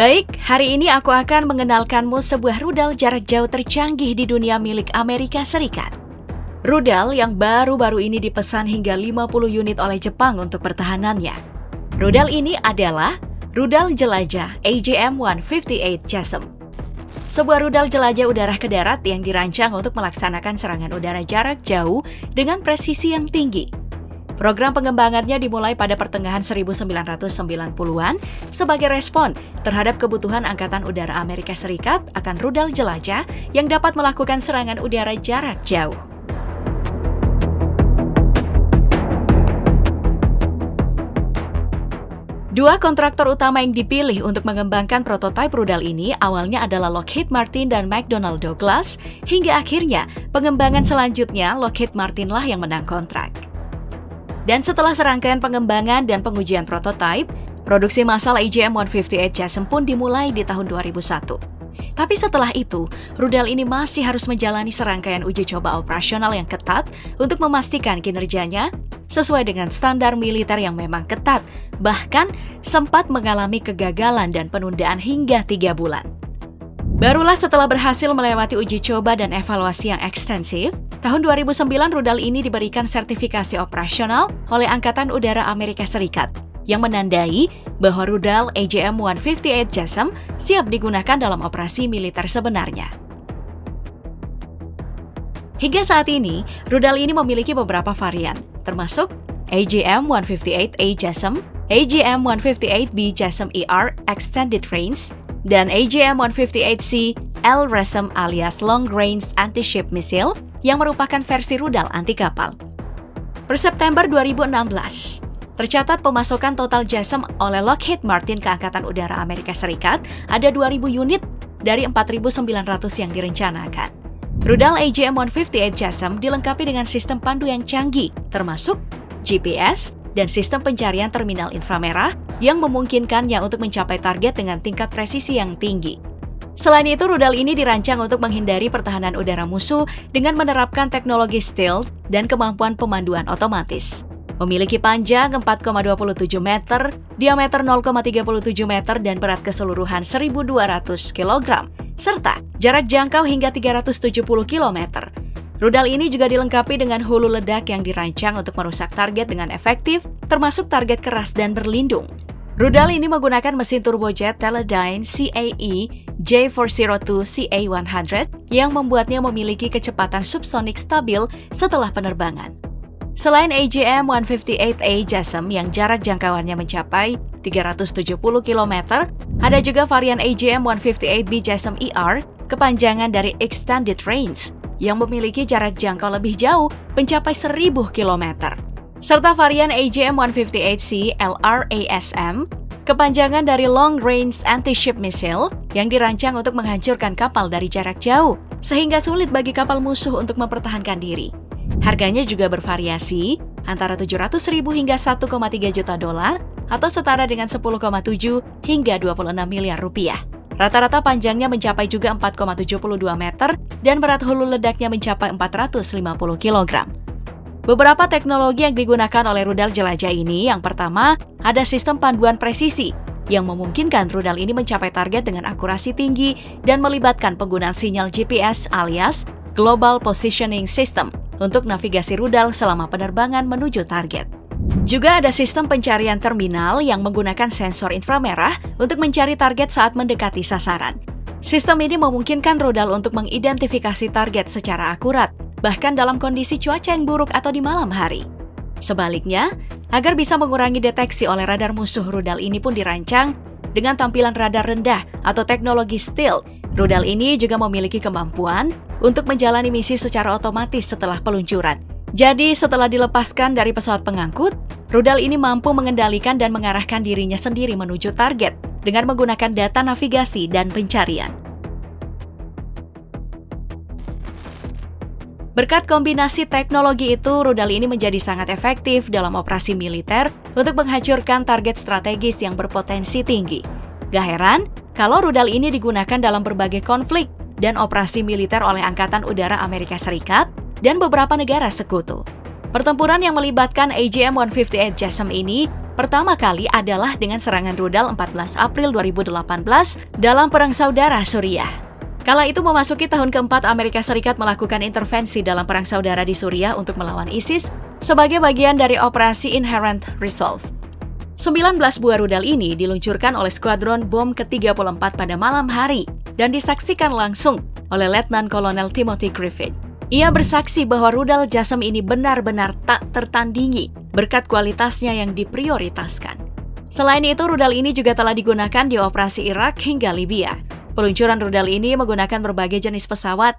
Baik, hari ini aku akan mengenalkanmu sebuah rudal jarak jauh tercanggih di dunia milik Amerika Serikat. Rudal yang baru-baru ini dipesan hingga 50 unit oleh Jepang untuk pertahanannya. Rudal ini adalah rudal jelajah AGM-158 JASSM. Sebuah rudal jelajah udara ke darat yang dirancang untuk melaksanakan serangan udara jarak jauh dengan presisi yang tinggi. Program pengembangannya dimulai pada pertengahan 1990-an sebagai respon terhadap kebutuhan Angkatan Udara Amerika Serikat akan rudal jelajah yang dapat melakukan serangan udara jarak jauh. Dua kontraktor utama yang dipilih untuk mengembangkan prototipe rudal ini awalnya adalah Lockheed Martin dan McDonnell Douglas, hingga akhirnya pengembangan selanjutnya Lockheed Martin lah yang menang kontrak. Dan setelah serangkaian pengembangan dan pengujian prototipe, produksi massal AGM-158 JASSM pun dimulai di tahun 2001. Tapi setelah itu, rudal ini masih harus menjalani serangkaian uji coba operasional yang ketat untuk memastikan kinerjanya sesuai dengan standar militer yang memang ketat, bahkan sempat mengalami kegagalan dan penundaan hingga 3 bulan. Barulah setelah berhasil melewati uji coba dan evaluasi yang ekstensif, tahun 2009 rudal ini diberikan sertifikasi operasional oleh Angkatan Udara Amerika Serikat yang menandai bahwa rudal AGM-158 JASSM siap digunakan dalam operasi militer sebenarnya. Hingga saat ini, rudal ini memiliki beberapa varian, termasuk AGM-158A JASSM, AGM-158B JASSM ER Extended Range, dan AGM-158C LRASM alias Long Range Anti-Ship Missile yang merupakan versi rudal anti kapal. Per September 2016, tercatat pemasokan total JASSM oleh Lockheed Martin ke Angkatan Udara Amerika Serikat ada 2.000 unit dari 4.900 yang direncanakan. Rudal AGM-158 JASSM dilengkapi dengan sistem pandu yang canggih, termasuk GPS dan sistem pencarian terminal inframerah yang memungkinkannya untuk mencapai target dengan tingkat presisi yang tinggi. Selain itu, rudal ini dirancang untuk menghindari pertahanan udara musuh dengan menerapkan teknologi stealth dan kemampuan pemanduan otomatis. Memiliki panjang 4,27 meter, diameter 0,37 meter, dan berat keseluruhan 1.200 kg, serta jarak jangkau hingga 370 km. Rudal ini juga dilengkapi dengan hulu ledak yang dirancang untuk merusak target dengan efektif, termasuk target keras dan berlindung. Rudal ini menggunakan mesin turbojet Teledyne CAE J402 CA100 yang membuatnya memiliki kecepatan subsonik stabil setelah penerbangan. Selain AGM-158A JASSM yang jarak jangkauannya mencapai 370 km, ada juga varian AGM-158B JASSM ER kepanjangan dari Extended Range yang memiliki jarak jangkau lebih jauh mencapai 1.000 km. Serta varian AGM-158C LRASM, kepanjangan dari Long Range Anti-Ship Missile yang dirancang untuk menghancurkan kapal dari jarak jauh, sehingga sulit bagi kapal musuh untuk mempertahankan diri. Harganya juga bervariasi antara 700.000 hingga 1,3 juta dolar atau setara dengan 10,7 hingga 26 miliar rupiah. Rata-rata panjangnya mencapai juga 4,72 meter dan berat hulu ledaknya mencapai 450 kg. Beberapa teknologi yang digunakan oleh rudal jelajah ini, yang pertama, ada sistem panduan presisi yang memungkinkan rudal ini mencapai target dengan akurasi tinggi dan melibatkan penggunaan sinyal GPS alias Global Positioning System untuk navigasi rudal selama penerbangan menuju target. Juga ada sistem pencarian terminal yang menggunakan sensor inframerah untuk mencari target saat mendekati sasaran. Sistem ini memungkinkan rudal untuk mengidentifikasi target secara akurat, bahkan dalam kondisi cuaca yang buruk atau di malam hari. Sebaliknya, agar bisa mengurangi deteksi oleh radar musuh, rudal ini pun dirancang dengan tampilan radar rendah atau teknologi stealth. Rudal ini juga memiliki kemampuan untuk menjalani misi secara otomatis setelah peluncuran. Jadi, setelah dilepaskan dari pesawat pengangkut, rudal ini mampu mengendalikan dan mengarahkan dirinya sendiri menuju target dengan menggunakan data navigasi dan pencarian. Berkat kombinasi teknologi itu, rudal ini menjadi sangat efektif dalam operasi militer untuk menghancurkan target strategis yang berpotensi tinggi. Gak heran kalau rudal ini digunakan dalam berbagai konflik dan operasi militer oleh Angkatan Udara Amerika Serikat dan beberapa negara sekutu. Pertempuran yang melibatkan AGM-158 JASSM ini pertama kali adalah dengan serangan rudal 14 April 2018 dalam Perang Saudara Suriah. Kala itu memasuki tahun keempat Amerika Serikat melakukan intervensi dalam Perang Saudara di Suriah untuk melawan ISIS sebagai bagian dari Operasi Inherent Resolve. 19 buah rudal ini diluncurkan oleh Skuadron Bom ke-34 pada malam hari dan disaksikan langsung oleh Letnan Kolonel Timothy Griffith. Ia bersaksi bahwa rudal JASSM ini benar-benar tak tertandingi berkat kualitasnya yang diprioritaskan. Selain itu, rudal ini juga telah digunakan di operasi Irak hingga Libya. Peluncuran rudal ini menggunakan berbagai jenis pesawat,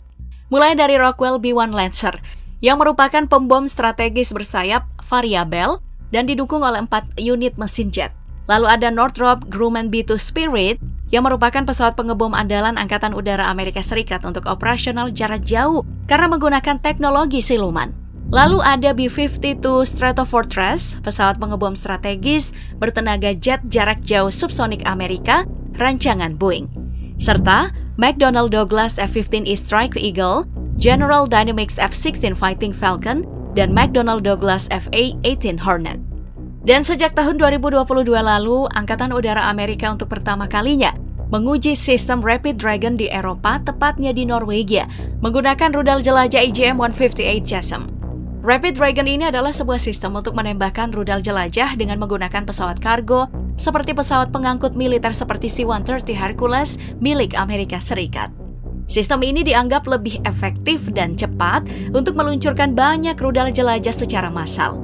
mulai dari Rockwell B-1 Lancer, yang merupakan pembom strategis bersayap variabel dan didukung oleh 4 unit mesin jet. Lalu ada Northrop Grumman B-2 Spirit, yang merupakan pesawat pengebom andalan Angkatan Udara Amerika Serikat untuk operasional jarak jauh karena menggunakan teknologi siluman. Lalu ada B-52 Stratofortress, pesawat pengebom strategis bertenaga jet jarak jauh subsonik Amerika, rancangan Boeing. Serta McDonnell Douglas F-15E Strike Eagle, General Dynamics F-16 Fighting Falcon, dan McDonnell Douglas FA-18 Hornet. Dan sejak tahun 2022 lalu, Angkatan Udara Amerika untuk pertama kalinya menguji sistem Rapid Dragon di Eropa, tepatnya di Norwegia, menggunakan rudal jelajah AGM-158 JASSM. Rapid Dragon ini adalah sebuah sistem untuk menembakkan rudal jelajah dengan menggunakan pesawat kargo, seperti pesawat pengangkut militer seperti C-130 Hercules milik Amerika Serikat. Sistem ini dianggap lebih efektif dan cepat untuk meluncurkan banyak rudal jelajah secara massal.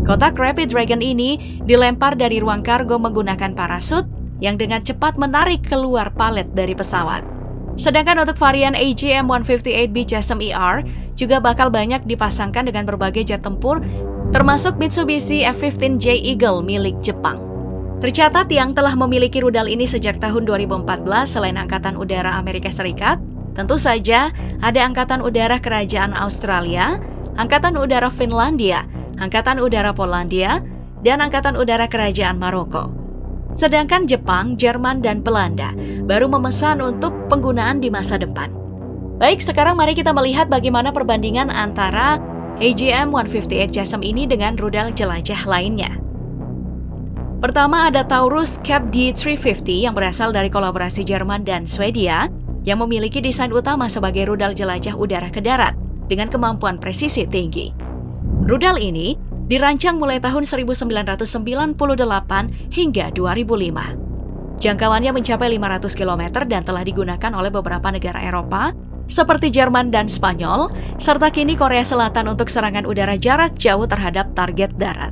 Kotak Rapid Dragon ini dilempar dari ruang kargo menggunakan parasut yang dengan cepat menarik keluar palet dari pesawat. Sedangkan untuk varian AGM-158B JASSM ER juga bakal banyak dipasangkan dengan berbagai jet tempur, termasuk Mitsubishi F-15J Eagle milik Jepang. Tercatat yang telah memiliki rudal ini sejak tahun 2014 selain Angkatan Udara Amerika Serikat, tentu saja ada Angkatan Udara Kerajaan Australia, Angkatan Udara Finlandia, Angkatan Udara Polandia, dan Angkatan Udara Kerajaan Maroko. Sedangkan Jepang, Jerman, dan Belanda baru memesan untuk penggunaan di masa depan. Baik, sekarang mari kita melihat bagaimana perbandingan antara AGM-158 JASSM ini dengan rudal jelajah lainnya. Pertama ada Taurus Cap D350 yang berasal dari kolaborasi Jerman dan Swedia yang memiliki desain utama sebagai rudal jelajah udara ke darat dengan kemampuan presisi tinggi. Rudal ini dirancang mulai tahun 1998 hingga 2005. Jangkauannya mencapai 500 km dan telah digunakan oleh beberapa negara Eropa seperti Jerman dan Spanyol, serta kini Korea Selatan untuk serangan udara jarak jauh terhadap target darat.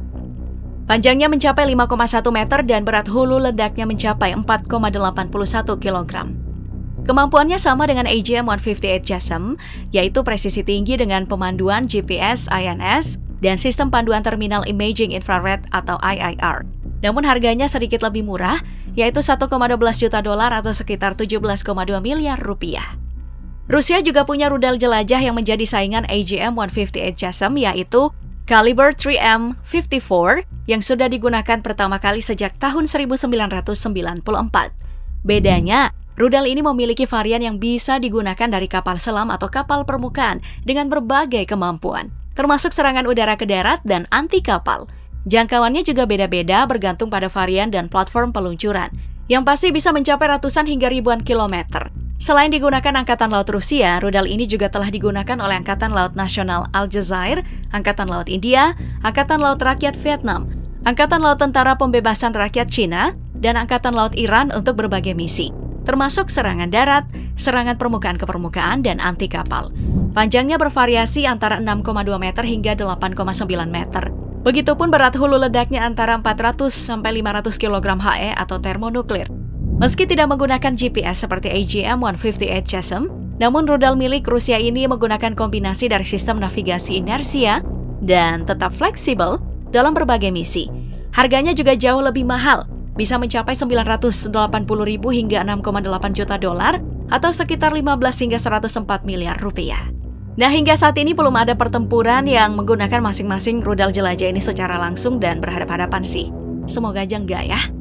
Panjangnya mencapai 5,1 meter dan berat hulu ledaknya mencapai 4,81 kg. Kemampuannya sama dengan AGM-158 JASSM, yaitu presisi tinggi dengan pemanduan GPS INS dan sistem panduan terminal imaging infrared atau IIR. Namun harganya sedikit lebih murah, yaitu $1,12 juta atau sekitar 17,2 miliar rupiah. Rusia juga punya rudal jelajah yang menjadi saingan AGM-158 JASSM, yaitu Kaliber 3M54 yang sudah digunakan pertama kali sejak tahun 1994. Bedanya, rudal ini memiliki varian yang bisa digunakan dari kapal selam atau kapal permukaan dengan berbagai kemampuan, termasuk serangan udara ke darat dan anti kapal. Jangkauannya juga beda-beda bergantung pada varian dan platform peluncuran, yang pasti bisa mencapai ratusan hingga ribuan kilometer. Selain digunakan Angkatan Laut Rusia, rudal ini juga telah digunakan oleh Angkatan Laut Nasional Aljazair, Angkatan Laut India, Angkatan Laut Rakyat Vietnam, Angkatan Laut Tentara Pembebasan Rakyat Cina, dan Angkatan Laut Iran untuk berbagai misi, termasuk serangan darat, serangan permukaan ke permukaan, dan anti kapal. Panjangnya bervariasi antara 6,2 meter hingga 8,9 meter. Begitupun berat hulu ledaknya antara 400 sampai 500 kg HE atau termonuklir. Meski tidak menggunakan GPS seperti AGM-158 JASSM, namun rudal milik Rusia ini menggunakan kombinasi dari sistem navigasi inersia dan tetap fleksibel dalam berbagai misi. Harganya juga jauh lebih mahal, bisa mencapai 980.000 hingga 6,8 juta dolar atau sekitar 15 hingga 104 miliar rupiah. Nah, hingga saat ini belum ada pertempuran yang menggunakan masing-masing rudal jelajah ini secara langsung dan berhadapan-hadapan sih. Semoga aja enggak ya.